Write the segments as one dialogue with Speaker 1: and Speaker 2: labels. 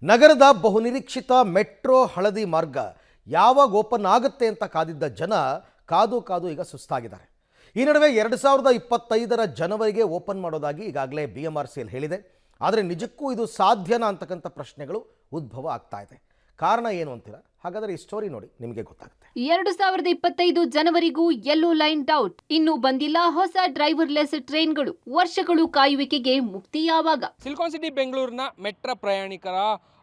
Speaker 1: ನಗರದ ಬಹುನಿರೀಕ್ಷಿತ ಮೆಟ್ರೋ ಹಳದಿ ಮಾರ್ಗ ಯಾವಾಗ ಓಪನ್ ಆಗುತ್ತೆ ಅಂತ ಕಾದಿದ್ದ ಜನ ಕಾದು ಕಾದು ಈಗ ಸುಸ್ತಾಗಿದ್ದಾರೆ. ಈ ನಡುವೆ 2025ರ ಜನವರಿಗೆ ಓಪನ್ ಮಾಡೋದಾಗಿ ಈಗಾಗಲೇ BMRCL ಹೇಳಿದೆ. ಆದರೆ ನಿಜಕ್ಕೂ ಇದು ಸಾಧ್ಯನಾ ಅಂತಕ್ಕಂಥ ಪ್ರಶ್ನೆಗಳು ಉದ್ಭವ ಆಗ್ತಾ ಇದೆ. ಕಾರಣ ಏನು ಅಂತೀರಾ? ಹಾಗಾದರೆ ಈ ಸ್ಟೋರಿ ನೋಡಿ, ನಿಮಗೆ ಗೊತ್ತಾಗುತ್ತೆ.
Speaker 2: 2025 ಜನವರಿಗೂ ಯೆಲ್ಲೋ ಲೈನ್ ಡೌಟ್. ಇನ್ನು ಬಂದಿಲ್ಲ ಹೊಸ ಡ್ರೈವರ್ಲೆಸ್ ಟ್ರೈನ್ಗಳು. ವರ್ಷಗಳು ಕಾಯುವಿಕೆಗೆ ಮುಕ್ತಿ ಯಾವಾಗ?
Speaker 3: ಸಿಲಿಕಾನ್ ಸಿಟಿ ಬೆಂಗಳೂರಿನ ಮೆಟ್ರೋ ಪ್ರಯಾಣಿಕರ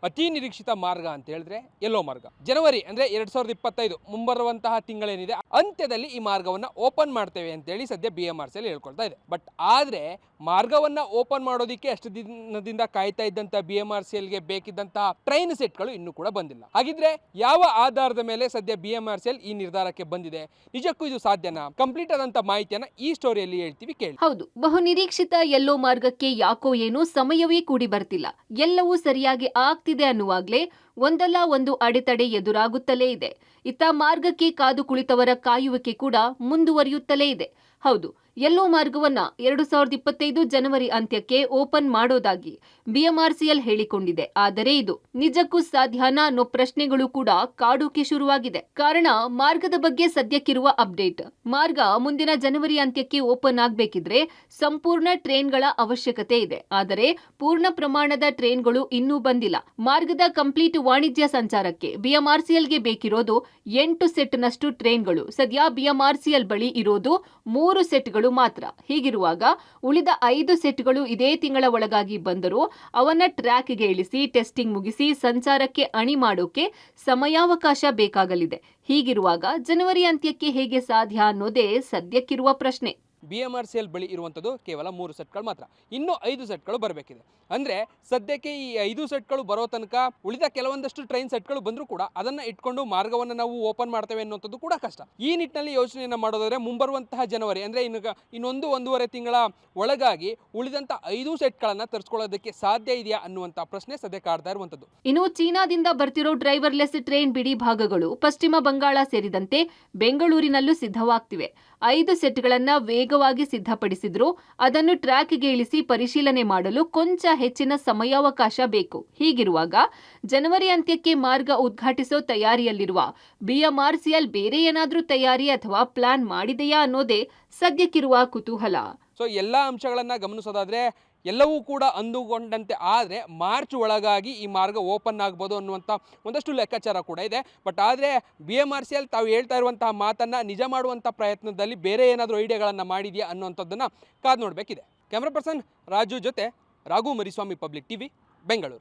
Speaker 3: ಅತಿ ನಿರೀಕ್ಷಿತ ಮಾರ್ಗ ಅಂತ ಹೇಳಿದ್ರೆ ಯೆಲ್ಲೋ ಮಾರ್ಗ. ಜನವರಿ ಅಂದ್ರೆ 2025 ಮುಂಬರುವಂತಹ ತಿಂಗಳೇನಿದೆ ಅಂತ್ಯದಲ್ಲಿ ಈ ಮಾರ್ಗವನ್ನ ಓಪನ್ ಮಾಡ್ತೇವೆ ಅಂತೇಳಿ ಸದ್ಯ BMRCL ಹೇಳ್ಕೊಳ್ತಾ ಇದೆ. ಬಟ್ ಆದ್ರೆ ಮಾರ್ಗವನ್ನ ಓಪನ್ ಮಾಡೋದಕ್ಕೆ ಅಷ್ಟು ದಿನದಿಂದ ಕಾಯ್ತಾ ಇದ್ದಂತ BMRCLಗೆ ಬೇಕಿದ್ದಂತಹ ಟ್ರೈನ್ ಸೆಟ್ಗಳು ಇನ್ನೂ ಕೂಡ ಬಂದಿಲ್ಲ. ಹಾಗಿದ್ರೆ ಯಾವ ಆಧಾರದ ಮೇಲೆ ಸದ್ಯ BMRCL ಈ ನಿರ್ಧಾರಕ್ಕೆ ಬಂದಿದೆ? ನಿಜಕ್ಕೂ ಇದು ಸಾಧ್ಯನಾ? ಕಂಪ್ಲೀಟ್ ಆದಂತ ಮಾಹಿತಿಯನ್ನ ಈ ಸ್ಟೋರಿಯಲ್ಲಿ ಹೇಳ್ತೀವಿ, ಕೇಳಿ.
Speaker 2: ಹೌದು, ಬಹುನಿರೀಕ್ಷಿತ ಯೆಲ್ಲೋ ಮಾರ್ಗಕ್ಕೆ ಯಾಕೋ ಏನೋ ಸಮಯವೇ ಕೂಡಿ ಬರ್ತಿಲ್ಲ. ಎಲ್ಲವೂ ಸರಿಯಾಗಿ ಆಗ್ತಿದೆ ಅನ್ನುವಾಗ್ಲೇ ಒಂದಲ್ಲ ಒಂದು ಅಡೆತಡೆ ಎದುರಾಗುತ್ತಲೇ ಇದೆ. ಇತ್ತ ಮಾರ್ಗಕ್ಕೆ ಕಾದು ಕುಳಿತವರ ಕಾಯುವಿಕೆ ಕೂಡ ಮುಂದುವರಿಯುತ್ತಲೇ ಇದೆ. ಹೌದು, ಯೆಲ್ಲೋ ಮಾರ್ಗವನ್ನ 2025 ಜನವರಿ ಅಂತ್ಯಕ್ಕೆ ಓಪನ್ ಮಾಡೋದಾಗಿ BMRCL ಹೇಳಿಕೊಂಡಿದೆ. ಆದರೆ ಇದು ನಿಜಕ್ಕೂ ಸಾಧ್ಯನಾ ಅನ್ನೋ ಪ್ರಶ್ನೆಗಳು ಕೂಡ ಕಾಡೋಕೆ ಶುರುವಾಗಿದೆ. ಕಾರಣ ಮಾರ್ಗದ ಬಗ್ಗೆ ಸದ್ಯಕ್ಕಿರುವ ಅಪ್ಡೇಟ್. ಮಾರ್ಗ ಮುಂದಿನ ಜನವರಿ ಅಂತ್ಯಕ್ಕೆ ಓಪನ್ ಆಗ್ಬೇಕಿದ್ರೆ ಸಂಪೂರ್ಣ ಟ್ರೈನ್ಗಳ ಅವಶ್ಯಕತೆ ಇದೆ. ಆದರೆ ಪೂರ್ಣ ಪ್ರಮಾಣದ ಟ್ರೈನ್ಗಳು ಇನ್ನೂ ಬಂದಿಲ್ಲ. ಮಾರ್ಗದ ಕಂಪ್ಲೀಟ್ ವಾಣಿಜ್ಯ ಸಂಚಾರಕ್ಕೆ BMRCLಗೆ ಬೇಕಿರೋದು 8 ಸೆಟ್ನಷ್ಟು ಟ್ರೈನ್ಗಳು. ಸದ್ಯ BMRCL ಬಳಿ ಇರೋದು 3 ಸೆಟ್ಗಳು ಮಾತ್ರ. ಹೀಗಿರುವಾಗ ಉಳಿದ 5 ಸೆಟ್ಗಳು ಇದೇ ತಿಂಗಳ ಒಳಗಾಗಿ ಬಂದರೂ ಅವನ್ನ ಟ್ರ್ಯಾಕ್ಗೆ ಇಳಿಸಿ ಟೆಸ್ಟಿಂಗ್ ಮುಗಿಸಿ ಸಂಚಾರಕ್ಕೆ ಅಣಿ ಮಾಡೋಕೆ ಸಮಯಾವಕಾಶ ಬೇಕಾಗಲಿದೆ. ಹೀಗಿರುವಾಗ ಜನವರಿ ಅಂತ್ಯಕ್ಕೆ ಹೇಗೆ ಸಾಧ್ಯ ಅನ್ನೋದೇ ಸದ್ಯಕ್ಕಿರುವ ಪ್ರಶ್ನೆ.
Speaker 3: BMRCL ಬಳಿ ಇರುವಂಥದ್ದು ಕೇವಲ 3 ಸೆಟ್ಗಳು ಮಾತ್ರ. ಇನ್ನೂ 5 ಸೆಟ್ಗಳು ಬರಬೇಕಿದೆ. ಅಂದರೆ ಸದ್ಯಕ್ಕೆ ಈ 5 ಸೆಟ್ಗಳು ಬರೋ ತನಕ ಉಳಿದ ಕೆಲವೊಂದಷ್ಟು ಟ್ರೈನ್ ಸೆಟ್ಗಳು ಬಂದರೂ ಕೂಡ ಅದನ್ನು ಇಟ್ಕೊಂಡು ಮಾರ್ಗವನ್ನು ನಾವು ಓಪನ್ ಮಾಡ್ತೇವೆ ಅನ್ನೋಂಥದ್ದು ಕೂಡ ಕಷ್ಟ. ಈ ನಿಟ್ಟಿನಲ್ಲಿ ಯೋಚನೆಯನ್ನು ಮಾಡೋದಾದರೆ ಮುಂಬರುವಂತಹ ಜನವರಿ ಅಂದರೆ ಒಂದೂವರೆ ತಿಂಗಳ ಒಳಗಾಗಿ ಉಳಿದಂಥ 5 ಸೆಟ್ಗಳನ್ನು ತರಿಸ್ಕೊಳ್ಳೋದಕ್ಕೆ ಸಾಧ್ಯ ಇದೆಯಾ ಅನ್ನುವಂಥ ಪ್ರಶ್ನೆ ಸದ್ಯ ಕಾಡ್ತಾ ಇರುವಂಥದ್ದು.
Speaker 2: ಇನ್ನು ಚೀನಾದಿಂದ ಬರ್ತಿರೋ ಡ್ರೈವರ್ಲೆಸ್ ಟ್ರೈನ್ ಬಿಡಿ ಭಾಗಗಳು ಪಶ್ಚಿಮ ಬಂಗಾಳ ಸೇರಿದಂತೆ ಬೆಂಗಳೂರಿನಲ್ಲೂ ಸಿದ್ಧವಾಗ್ತಿವೆ. 5 ಸೆಟ್ಗಳನ್ನ ವೇಗವಾಗಿ ಸಿದ್ಧಪಡಿಸಿದ್ರು ಅದನ್ನು ಟ್ರ್ಯಾಕ್ಗೆ ಇಳಿಸಿ ಪರಿಶೀಲನೆ ಮಾಡಲು ಕೊಂಚ ಹೆಚ್ಚಿನ ಸಮಯಾವಕಾಶ ಬೇಕು. ಹೀಗಿರುವಾಗ ಜನವರಿ ಅಂತ್ಯಕ್ಕೆ ಮಾರ್ಗ ಉದ್ಘಾಟಿಸೋ ತಯಾರಿಯಲ್ಲಿರುವ BMRCL ಬೇರೆ ಏನಾದ್ರೂ ತಯಾರಿ ಅಥವಾ ಪ್ಲಾನ್ ಮಾಡಿದೆಯಾ ಅನ್ನೋದೇ ಸದ್ಯಕ್ಕಿರುವ ಕುತೂಹಲ.
Speaker 3: ಸೊ ಎಲ್ಲ ಅಂಶಗಳನ್ನು ಗಮನಿಸೋದಾದ್ರೆ ಎಲ್ಲವೂ ಕೂಡ ಅಂದುಕೊಂಡಂತೆ ಆದರೆ ಮಾರ್ಚ್ ಒಳಗಾಗಿ ಈ ಮಾರ್ಗ ಓಪನ್ ಆಗ್ಬೋದು ಅನ್ನುವಂಥ ಒಂದಷ್ಟು ಲೆಕ್ಕಾಚಾರ ಕೂಡ ಇದೆ. ಬಟ್ ಆದರೆ BMRCL ತಾವು ಹೇಳ್ತಾ ಇರುವಂತಹ ಮಾತನ್ನು ನಿಜ ಮಾಡುವಂಥ ಪ್ರಯತ್ನದಲ್ಲಿ ಬೇರೆ ಏನಾದರೂ ಐಡಿಯಾಗಳನ್ನು ಮಾಡಿದೆಯಾ ಅನ್ನುವಂಥದ್ದನ್ನು ಕಾದು ನೋಡಬೇಕಿದೆ. ಕ್ಯಾಮ್ರಾ ಪರ್ಸನ್ ರಾಜು ಜೊತೆ ರಾಘು ಮರಿಸ್ವಾಮಿ, ಪಬ್ಲಿಕ್ TV, ಬೆಂಗಳೂರು.